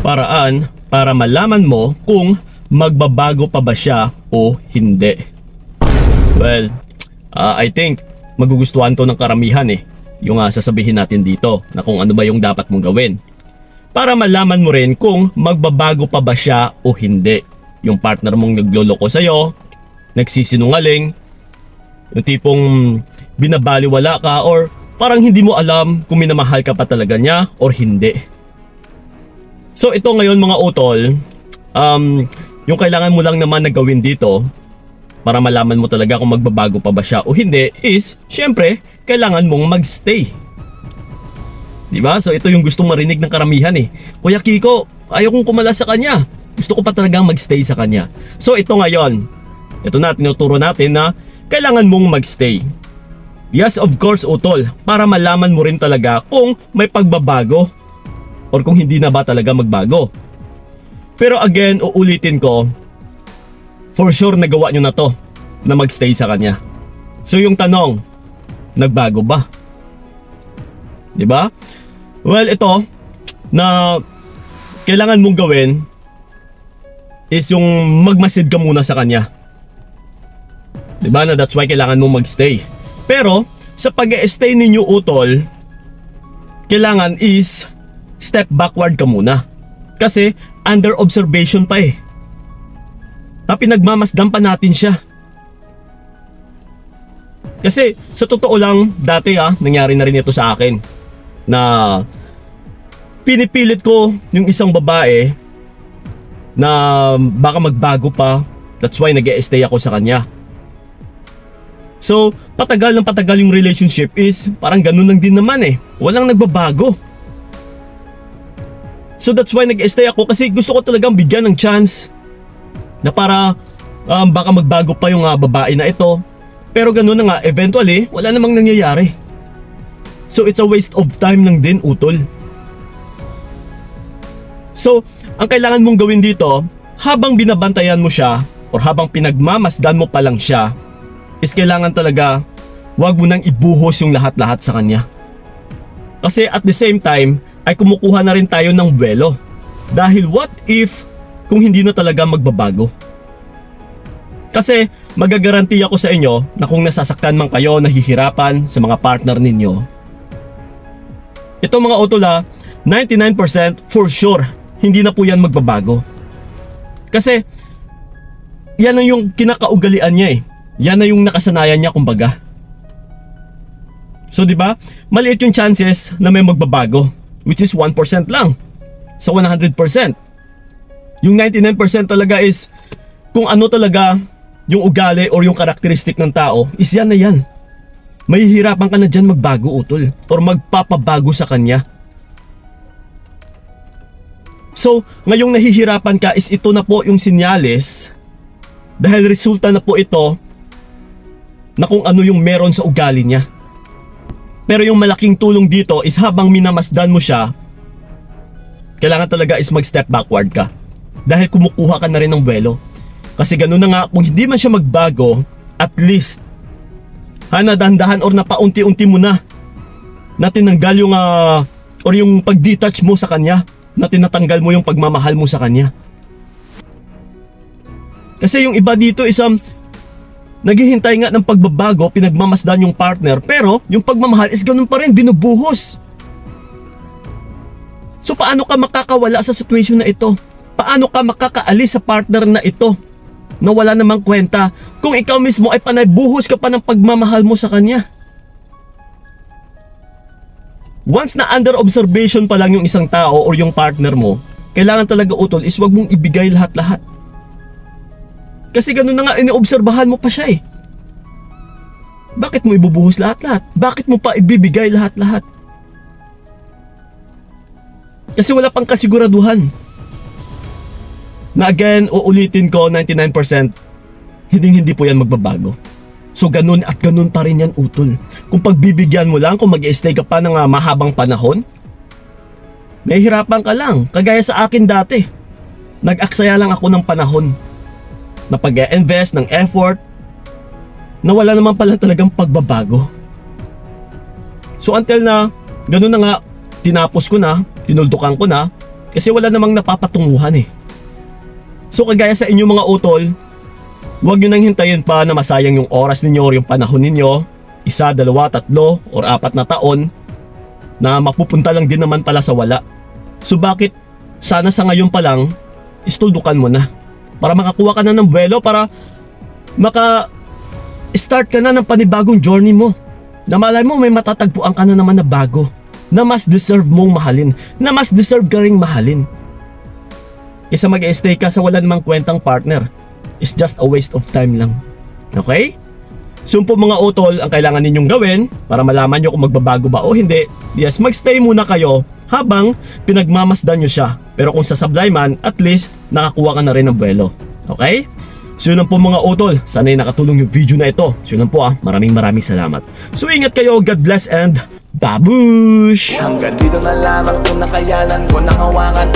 paraan para malaman mo kung magbabago pa ba siya o hindi. Well, I think magugustuhan to ng karamihan yung sasabihin natin dito na kung ano ba yung dapat mong gawin. Para malaman mo rin kung magbabago pa ba siya o hindi. Yung partner mong nagloloko sa'yo, nagsisinungaling, yung tipong binabaliwala ka or parang hindi mo alam kung minamahal ka pa talaga niya or hindi. So ito ngayon mga utol, yung kailangan mo lang naman na gawin dito para malaman mo talaga kung magbabago pa ba siya o hindi is, syempre, kailangan mong magstay. Diba? So ito yung gustong marinig ng karamihan Kuya Kiko, ayaw kong kumala sa kanya. Gusto ko pa talagang magstay sa kanya. So ito ngayon, ito na, tinuturo natin na kailangan mong magstay. Yes, of course, utol, para malaman mo rin talaga kung may pagbabago or kung hindi na ba talaga magbago. Pero again, uulitin ko, for sure nagawa nyo na to na magstay sa kanya. So yung tanong, nagbago ba? Diba? Well, ito na kailangan mong gawin is yung magmasid ka muna sa kanya. Diba na that's why kailangan mong magstay. Pero sa pag-stay ninyo utol, kailangan is step backward ka muna. Kasi under observation pa pinagmamasdan pa natin siya. Kasi sa totoo lang, dati nangyari na rin ito sa akin. Na pinipilit ko yung isang babae na baka magbago pa. That's why nag-e-stay ako sa kanya. So patagal ng patagal yung relationship is parang ganun lang din naman walang nagbabago. So that's why nag-e-stay ako kasi gusto ko talagang bigyan ng chance na para baka magbago pa yung babae na ito. Pero ganun na nga, eventually wala namang nangyayari. So it's a waste of time lang din utol. So ang kailangan mong gawin dito, habang binabantayan mo siya or habang pinagmamasdan mo pa lang siya, is kailangan talaga wag mo nang ibuhos yung lahat-lahat sa kanya. Kasi at the same time ay kumukuha na rin tayo ng buwelo. Dahil what if kung hindi na talaga magbabago? Kasi magagaranti ako sa inyo na kung nasasaktan man kayo, nahihirapan sa mga partner ninyo, ito mga utol 99% for sure hindi na po yan magbabago. Kasi yan na yung kinakaugalian niya Yan na yung nakasanayan niya kumbaga. So diba, maliit yung chances na may magbabago, which is 1% lang sa 100%. Yung 99% talaga is kung ano talaga yung ugali or yung karakteristik ng tao, is yan na yan. Mahihirapan ka na dyan magbago utol or magpapabago sa kanya. So ngayong nahihirapan ka is ito na po yung sinyales, dahil resulta na po ito na kung ano yung meron sa ugali niya. Pero yung malaking tulong dito is habang minamasdan mo siya, kailangan talaga is mag-step backward ka. Dahil kumukuha ka na rin ng buwelo. Kasi ganun na nga, kung hindi man siya magbago, at least dahan-dahan or napaunti-unti mo na tinanggal yung or yung pag-detach mo sa kanya, na tinatanggal mo yung pagmamahal mo sa kanya. Kasi yung iba dito is naghihintay nga ng pagbabago, pinagmamasdan yung partner, pero yung pagmamahal is ganun pa rin, binubuhos. So paano ka makakawala sa situation na ito? Paano ka makakaalis sa partner na ito na wala namang kwenta kung ikaw mismo ay panay buhos ka pa ng pagmamahal mo sa kanya? Once na under observation pa lang yung isang tao or yung partner mo, kailangan talaga utol is wag mong ibigay lahat-lahat. Kasi ganun na nga, iniobserbahan mo pa siya Bakit mo ibubuhos lahat-lahat? Bakit mo pa ibibigay lahat-lahat? Kasi wala pang kasiguraduhan. Na again, uulitin ko, 99% hindi po yan magbabago. So ganun at ganun pa rin yan utol. Kung pagbibigyan mo lang, kung mag-i-stay ka pa ng mahabang panahon, mahihirapan ka lang. Kagaya sa akin dati, nag-aksaya lang ako ng panahon na pag-e-invest ng effort na wala naman pala talagang pagbabago. So until na ganun na nga, tinapos ko na, tinuldukan ko na, Kasi wala namang napapatunguhan eh. So kagaya sa inyo mga utol, huwag nyo nang hintayin pa na masayang yung oras ninyo or yung panahon ninyo, 1, 2, 3 or 4 na taon na mapupunta lang din naman pala sa wala. So bakit sana sa ngayon pa lang, istuldukan mo na para makakuha ka na ng buwelo, para start ka na ng panibagong journey mo. Na malay mo may matatagpuan ka na naman na bago, na mas deserve mong mahalin, na mas deserve ka ring mahalin. Kaysa mag-stay ka sa wala namang kwentang partner, it's just a waste of time lang. Okay? So po mga utol, ang kailangan ninyong gawin para malaman nyo kung magbabago ba o hindi, yes, magstay muna kayo habang pinagmamasdan nyo siya. Pero kung sasablay man, at least nakakuha ka na rin ng buwelo. Okay? So yun lang po mga utol, sana'y nakatulong yung video na ito. So yun lang po maraming salamat. So ingat kayo, God bless and babush! Hanggang dito na lamang kung nakayanan ko nang hawakan